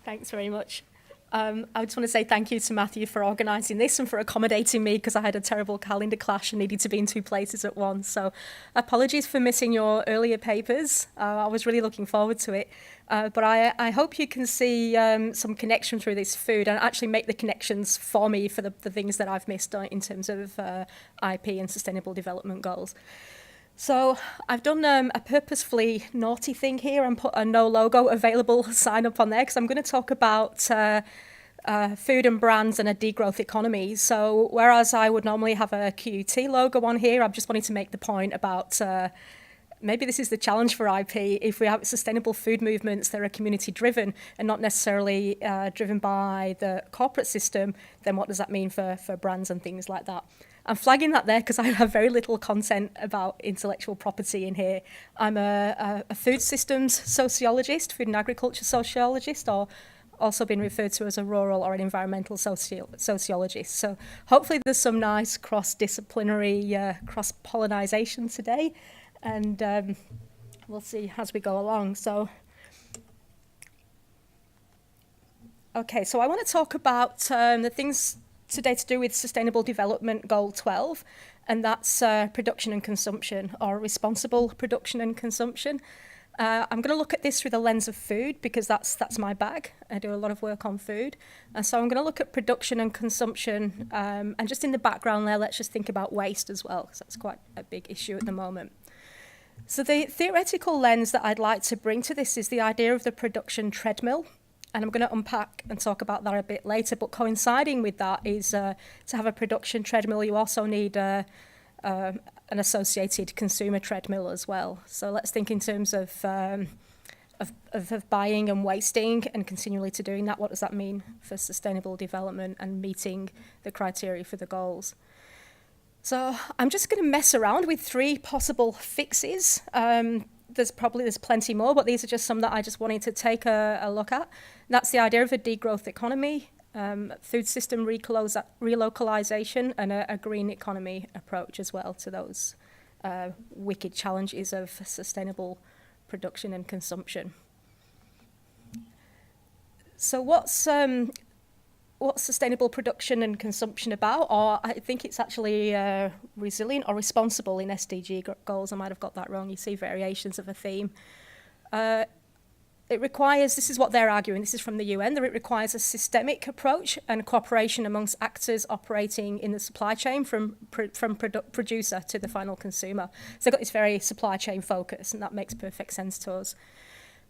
Thanks very much. I just want to say thank you to Matthew for organising this and for accommodating me, because I had a terrible calendar clash and needed to be in two places at once. So apologies for missing your earlier papers. I was really looking forward to it. But I hope you can see some connection through this food and actually make the connections for me for the things that I've missed in terms of IP and sustainable development goals. So I've done a purposefully naughty thing here and put a no logo available sign up on there, because I'm going to talk about food and brands and a degrowth economy. So whereas I would normally have a QUT logo on here, I'm just wanting to make the point about maybe this is the challenge for IP. If we have sustainable food movements that are community driven and not necessarily driven by the corporate system, then what does that mean for brands and things like that? I'm flagging that there because I have very little content about intellectual property in here. I'm a food systems sociologist, food and agriculture sociologist, or also been referred to as a rural or an environmental sociologist. So hopefully there's some nice cross-disciplinary cross-pollination today, and we'll see as we go along. So, okay, so I want to talk about the things today to do with Sustainable Development Goal 12, and that's production and consumption, or responsible production and consumption. I'm going to look at this through the lens of food, because that's my bag. I do a lot of work on food. And so I'm going to look at production and consumption, and just in the background there, let's just think about waste as well, because that's quite a big issue at the moment. So the theoretical lens that I'd like to bring to this is the idea of the production treadmill. And I'm going to unpack and talk about that a bit later. But coinciding with that is to have a production treadmill, you also need an associated consumer treadmill as well. So let's think in terms of buying and wasting and continually to doing that. What does that mean for sustainable development and meeting the criteria for the goals? So I'm just going to mess around with three possible fixes. There's plenty more, but these are just some that I just wanted to take a look at. That's the idea of a degrowth economy, food system relocalization, and a green economy approach as well to those wicked challenges of sustainable production and consumption. So what's sustainable production and consumption about? Or I think it's actually resilient or responsible in SDG goals. I might have got that wrong. You see variations of a theme. It requires, this is what they're arguing, this is from the UN, that it requires a systemic approach and cooperation amongst actors operating in the supply chain from producer to the final consumer. So they've got this very supply chain focus, and that makes perfect sense to us.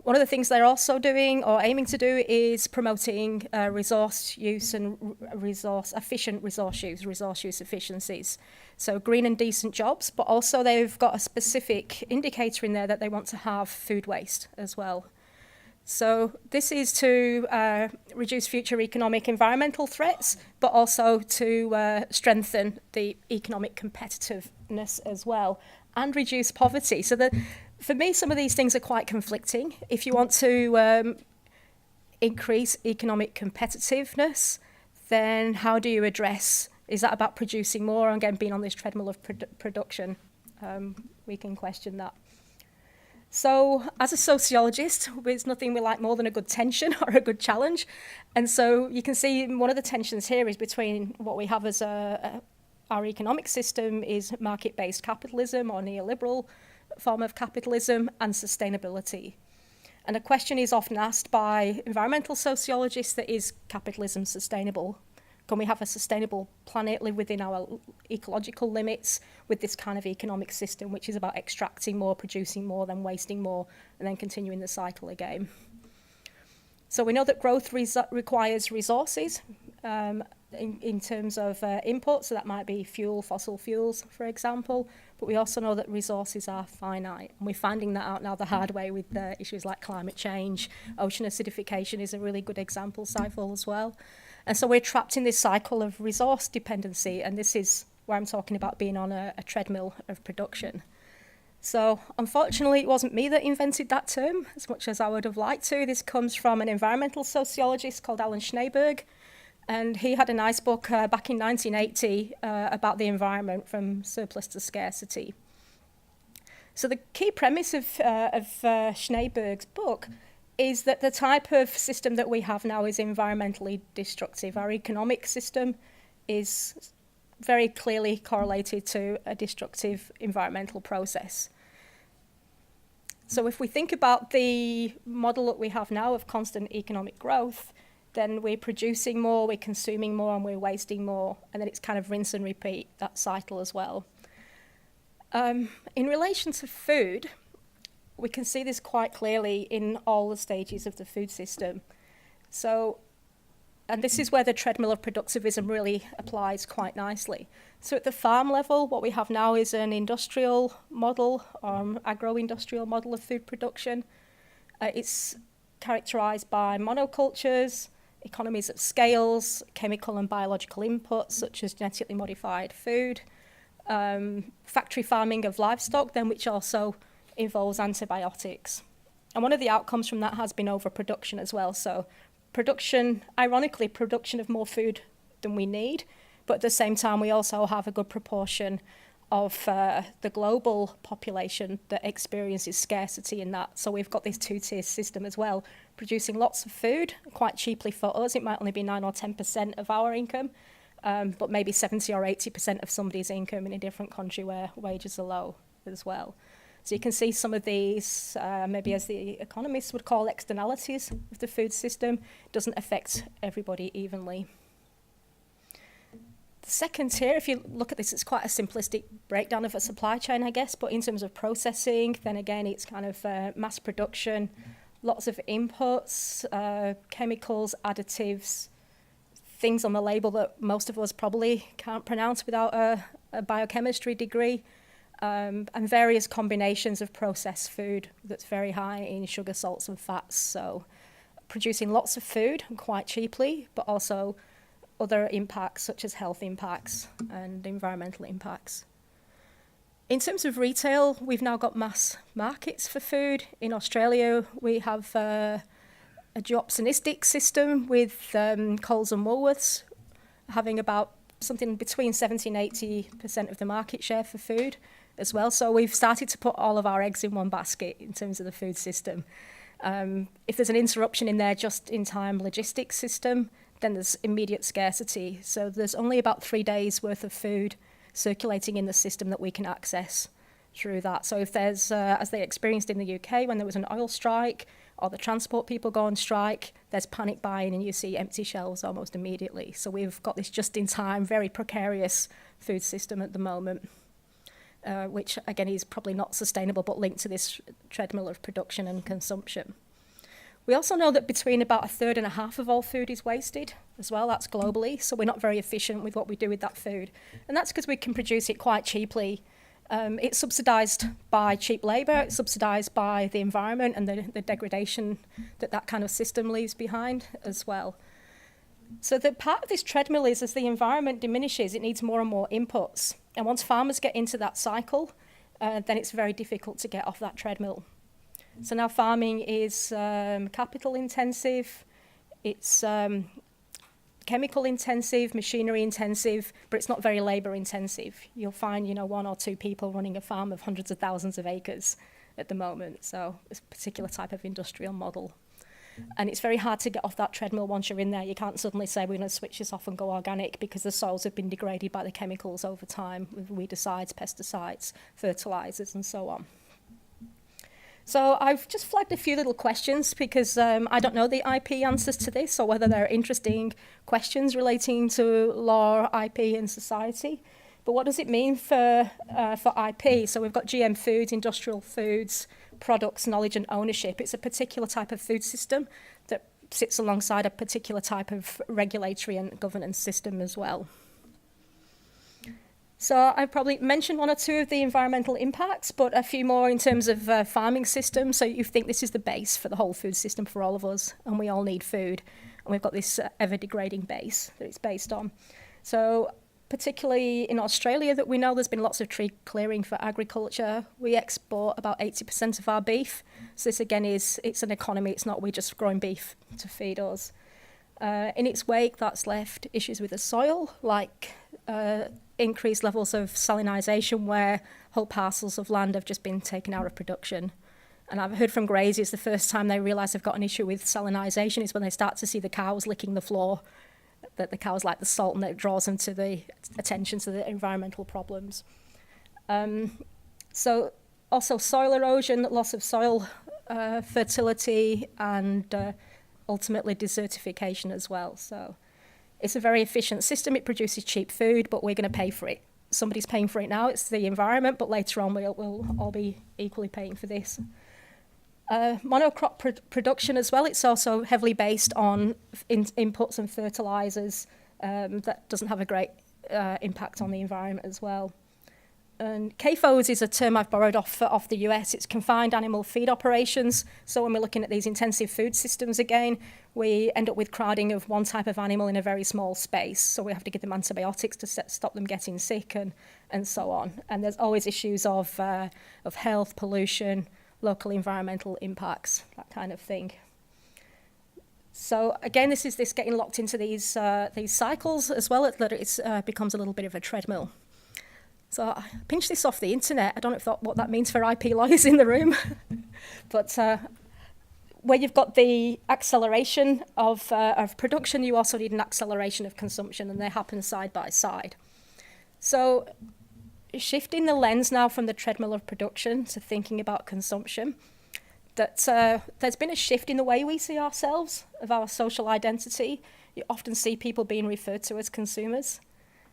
One of the things they're also doing or aiming to do is promoting resource use and efficient resource use efficiencies. So green and decent jobs, but also they've got a specific indicator in there that they want to have food waste as well. So this is to reduce future economic environmental threats, but also to strengthen the economic competitiveness as well, and reduce poverty. So for me, some of these things are quite conflicting. If you want to increase economic competitiveness, then how do you address, is that about producing more? Again, being on this treadmill of production, we can question that. So as a sociologist, there's nothing we like more than a good tension or a good challenge. And so you can see one of the tensions here is between what we have as our economic system is market-based capitalism or neoliberal form of capitalism, and sustainability. And a question is often asked by environmental sociologists, that is capitalism sustainable? Can we have a sustainable planet, live within our ecological limits with this kind of economic system, which is about extracting more, producing more, then wasting more, and then continuing the cycle again? So we know that growth requires resources in terms of input, so that might be fossil fuels, for example, but we also know that resources are finite, and we're finding that out now the hard way with issues like climate change. Ocean acidification is a really good example, Saiful, as well. And so we're trapped in this cycle of resource dependency, and this is where I'm talking about being on a treadmill of production. So unfortunately, it wasn't me that invented that term, as much as I would have liked to. This comes from an environmental sociologist called Alan Schneeberg, and he had a nice book back in 1980 about the environment, from surplus to scarcity. So the key premise of Schneeberg's book is that the type of system that we have now is environmentally destructive. Our economic system is very clearly correlated to a destructive environmental process. So if we think about the model that we have now of constant economic growth, then we're producing more, we're consuming more, and we're wasting more. And then it's kind of rinse and repeat, that cycle as well. In relation to food, we can see this quite clearly in all the stages of the food system. So, and this is where the treadmill of productivism really applies quite nicely. So at the farm level, what we have now is an industrial model, agro-industrial model of food production. It's characterized by monocultures, economies of scales, chemical and biological inputs, such as genetically modified food, factory farming of livestock, then which also involves antibiotics. And one of the outcomes from that has been overproduction as well. So production, ironically, production of more food than we need, but at the same time, we also have a good proportion of the global population that experiences scarcity in that. So we've got this two-tier system as well, producing lots of food quite cheaply for us. It might only be 9 or 10% of our income, but maybe 70 or 80% of somebody's income in a different country where wages are low as well. So you can see some of these, maybe as the economists would call externalities of the food system. It doesn't affect everybody evenly. The second tier, if you look at this, it's quite a simplistic breakdown of a supply chain, I guess, but in terms of processing, then again, it's kind of mass production, lots of inputs, chemicals, additives, things on the label that most of us probably can't pronounce without a biochemistry degree, and various combinations of processed food that's very high in sugar, salts, and fats. So producing lots of food quite cheaply, but also other impacts such as health impacts and environmental impacts. In terms of retail, we've now got mass markets for food. In Australia, we have a duopolistic system with Coles and Woolworths having about something between 70 and 80% of the market share for food as well. So we've started to put all of our eggs in one basket in terms of the food system. If there's an interruption in their just-in-time logistics system, then there's immediate scarcity. So there's only about 3 days worth of food circulating in the system that we can access through that. So if there's, as they experienced in the UK when there was an oil strike or the transport people go on strike, there's panic buying and you see empty shelves almost immediately. So we've got this just-in-time, very precarious food system at the moment, which again is probably not sustainable but linked to this treadmill of production and consumption. We also know that between about 1/3 and 1/2 of all food is wasted as well. That's globally, so we're not very efficient with what we do with that food. And that's because we can produce it quite cheaply. It's subsidised by cheap labour, it's subsidised by the environment and the degradation that that kind of system leaves behind as well. So the part of this treadmill is as the environment diminishes, it needs more and more inputs. And once farmers get into that cycle, then it's very difficult to get off that treadmill. So now farming is capital intensive, it's chemical intensive, machinery intensive, but it's not very labour intensive. You'll find, 1 or 2 people running a farm of hundreds of thousands of acres at the moment. So it's a particular type of industrial model. And it's very hard to get off that treadmill once you're in there. You can't suddenly say we're going to switch this off and go organic because the soils have been degraded by the chemicals over time with weedicides, pesticides, fertilisers and so on. So I've just flagged a few little questions because I don't know the IP answers to this or whether they're interesting questions relating to law, IP and society. But what does it mean for IP? So we've got GM foods, industrial foods, products, knowledge and ownership. It's a particular type of food system that sits alongside a particular type of regulatory and governance system as well. So I've probably mentioned 1 or 2 of the environmental impacts, but a few more in terms of farming systems. So you think this is the base for the whole food system for all of us, and we all need food. And we've got this ever-degrading base that it's based on. So particularly in Australia that we know there's been lots of tree clearing for agriculture. We export about 80% of our beef. So this again it's an economy, it's not we just growing beef to feed us. In its wake, that's left issues with the soil, like increased levels of salinisation where whole parcels of land have just been taken out of production. And I've heard from graziers the first time they realise they've got an issue with salinisation is when they start to see the cows licking the floor, that the cows like the salt and that draws them to the attention to the environmental problems. So also soil erosion, loss of soil fertility, and ultimately desertification as well. So it's a very efficient system. It produces cheap food, but we're going to pay for it. Somebody's paying for it now. It's the environment, but later on we'll all be equally paying for this. Monocrop production as well. It's also heavily based on inputs and fertilizers. That doesn't have a great impact on the environment as well. And CAFOs is a term I've borrowed off the US. It's confined animal feed operations. So when we're looking at these intensive food systems again, we end up with crowding of one type of animal in a very small space. So we have to give them antibiotics to stop them getting sick and so on. And there's always issues of health, pollution, local environmental impacts, that kind of thing. So again, this getting locked into these cycles as well, that it becomes a little bit of a treadmill. So I pinched this off the internet. I don't know what that means for IP lawyers in the room, but where you've got the acceleration of production, you also need an acceleration of consumption, and they happen side by side. So shifting the lens now from the treadmill of production to thinking about consumption, that there's been a shift in the way we see ourselves, of our social identity. You often see people being referred to as consumers.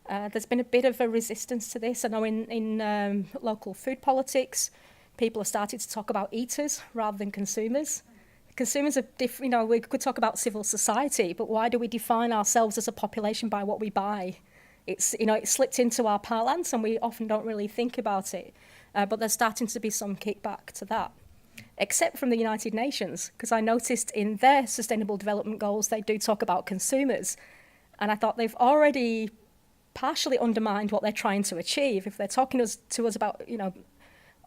There's been a bit of a resistance to this. I know in local food politics, people have started to talk about eaters rather than consumers. Consumers are different. We could talk about civil society, but why do we define ourselves as a population by what we buy? It's slipped into our parlance, and we often don't really think about it. But there's starting to be some kickback to that, except from the United Nations, because I noticed in their Sustainable Development Goals they do talk about consumers, and I thought they've already partially undermined what they're trying to achieve. If they're talking to us about,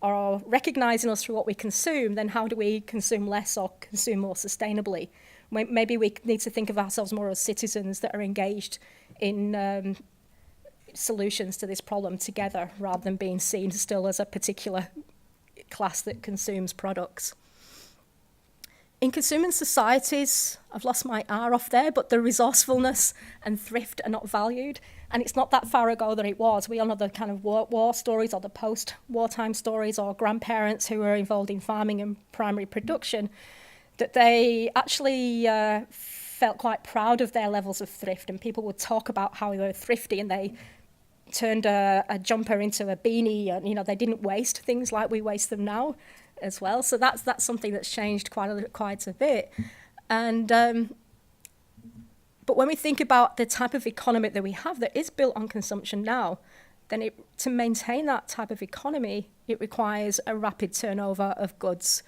or recognising us through what we consume, then how do we consume less or consume more sustainably? Maybe we need to think of ourselves more as citizens that are engaged in solutions to this problem together, rather than being seen still as a particular class that consumes products. In consuming societies, I've lost my R off there, but the resourcefulness and thrift are not valued. And it's not that far ago that it was. We all know the kind of war stories, or the post-wartime stories, or grandparents who were involved in farming and primary production, that they actually felt quite proud of their levels of thrift. And people would talk about how they were thrifty, and they turned a jumper into a beanie, and they didn't waste things like we waste them now as well. So that's something that's changed quite a bit. And but when we think about the type of economy that we have that is built on consumption now, then to maintain that type of economy, it requires a rapid turnover of goods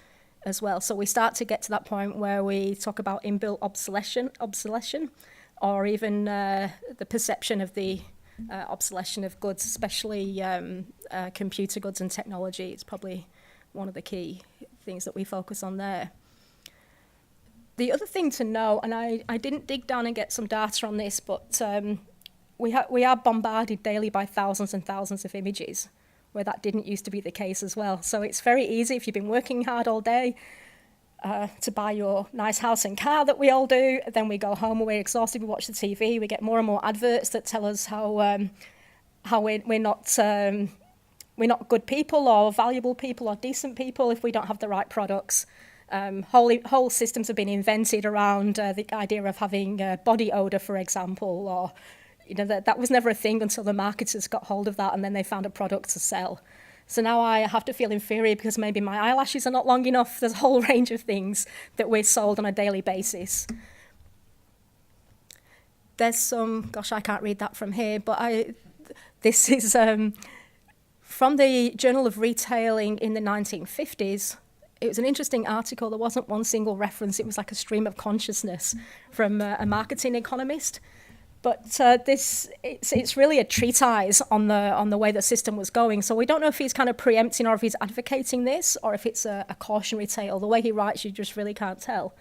as well. So we start to get to that point where we talk about inbuilt obsolescence, or even the perception of the obsolescence of goods, especially computer goods and technology. It's probably one of the key things that we focus on there. The other thing to know, and I didn't dig down and get some data on this, but we are bombarded daily by thousands and thousands of images, where that didn't used to be the case as well. So it's very easy, if you've been working hard all day, to buy your nice house and car that we all do. Then we go home and we're exhausted, we watch the TV, we get more and more adverts that tell us how we're not good people or valuable people or decent people if we don't have the right products. Whole systems have been invented around the idea of having body odor, for example, or that was never a thing until the marketers got hold of that, and then they found a product to sell. So now I have to feel inferior because maybe my eyelashes are not long enough. There's a whole range of things that we're sold on a daily basis. There's some, I can't read that from here, but this is from the Journal of Retailing in the 1950s. It was an interesting article. There wasn't one single reference. It was like a stream of consciousness from a marketing economist. But it's really a treatise on the way the system was going. So we don't know if he's kind of preempting or if he's advocating this, or if it's a cautionary tale. The way he writes, you just really can't tell.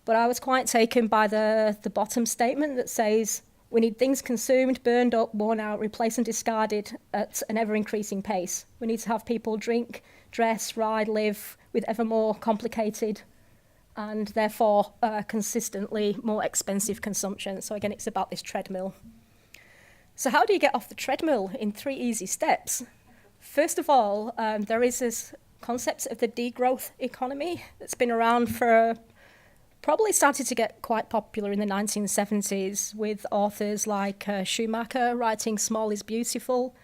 But I was quite taken by the bottom statement that says, we need things consumed, burned up, worn out, replaced and discarded at an ever-increasing pace. We need to have people drink, dress, ride, live with ever more complicated and therefore consistently more expensive consumption. So again, it's about this treadmill. So how do you get off the treadmill? In 3 easy steps. First of all, there is this concept of the degrowth economy that's been around for, probably started to get quite popular in the 1970s with authors like Schumacher writing Small is Beautiful.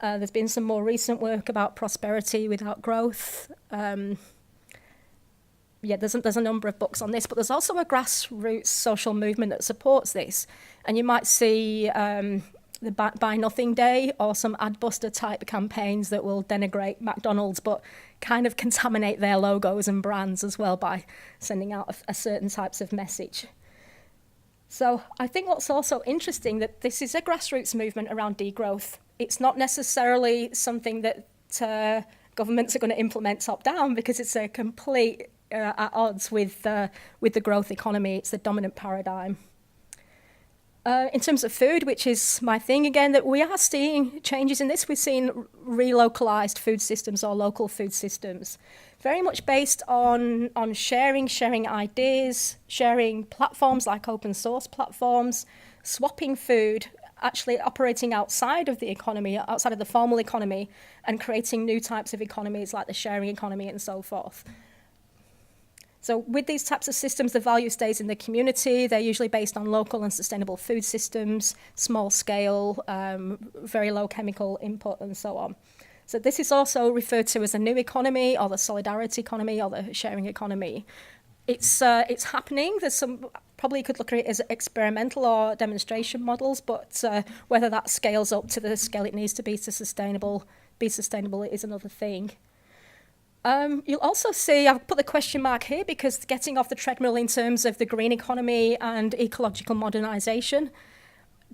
There's been some more recent work about prosperity without growth. There's a number of books on this, but there's also a grassroots social movement that supports this. And you might see the Buy Nothing Day or some Adbuster type campaigns that will denigrate McDonald's, but kind of contaminate their logos and brands as well by sending out a certain types of message. So I think what's also interesting that this is a grassroots movement around degrowth. It's not necessarily something that governments are going to implement top down because it's a complete at odds with the growth economy. It's the dominant paradigm. In terms of food, which is my thing again, that we are seeing changes in this. We're seeing relocalized food systems or local food systems, very much based on sharing ideas, sharing platforms like open source platforms, swapping food, actually operating outside of the economy, outside of the formal economy, and creating new types of economies like the sharing economy and so forth. So with these types of systems, the value stays in the community. They're usually based on local and sustainable food systems, small scale, very low chemical input, and so on. So this is also referred to as a new economy, or the solidarity economy, or the sharing economy. It's happening. There's some, probably could look at it as experimental or demonstration models, but whether that scales up to the scale it needs to be sustainable is another thing. You'll also see, I've put the question mark here because getting off the treadmill in terms of the green economy and ecological modernisation,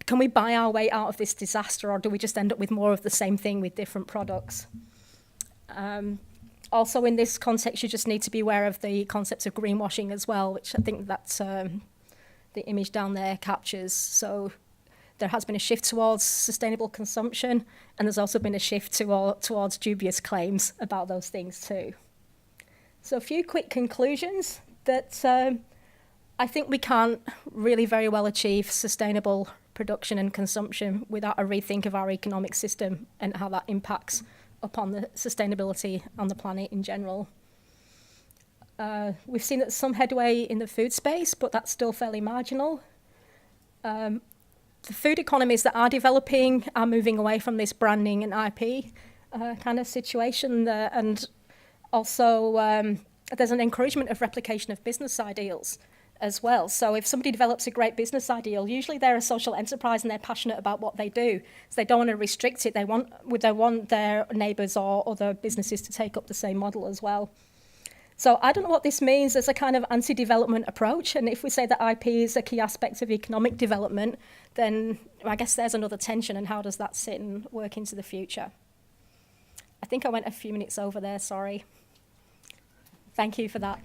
can we buy our way out of this disaster, or do we just end up with more of the same thing with different products? Also in this context, you just need to be aware of the concepts of greenwashing as well, which I think that's the image down there captures. So there has been a shift towards sustainable consumption, and there's also been a shift towards dubious claims about those things too. So a few quick conclusions that I think we can't really very well achieve sustainable production and consumption without a rethink of our economic system and how that impacts upon the sustainability on the planet in general. We've seen that some headway in the food space, but that's still fairly marginal. The food economies that are developing are moving away from this branding and IP kind of situation, and also there's an encouragement of replication of business ideals as well. So if somebody develops a great business ideal, usually they're a social enterprise and they're passionate about what they do. So they don't want to restrict it. They want their neighbours or other businesses to take up the same model as well. So I don't know what this means as a kind of anti-development approach. And if we say that IP is a key aspect of economic development, then I guess there's another tension, and how does that sit and work into the future? I think I went a few minutes over there, sorry. Thank you for that.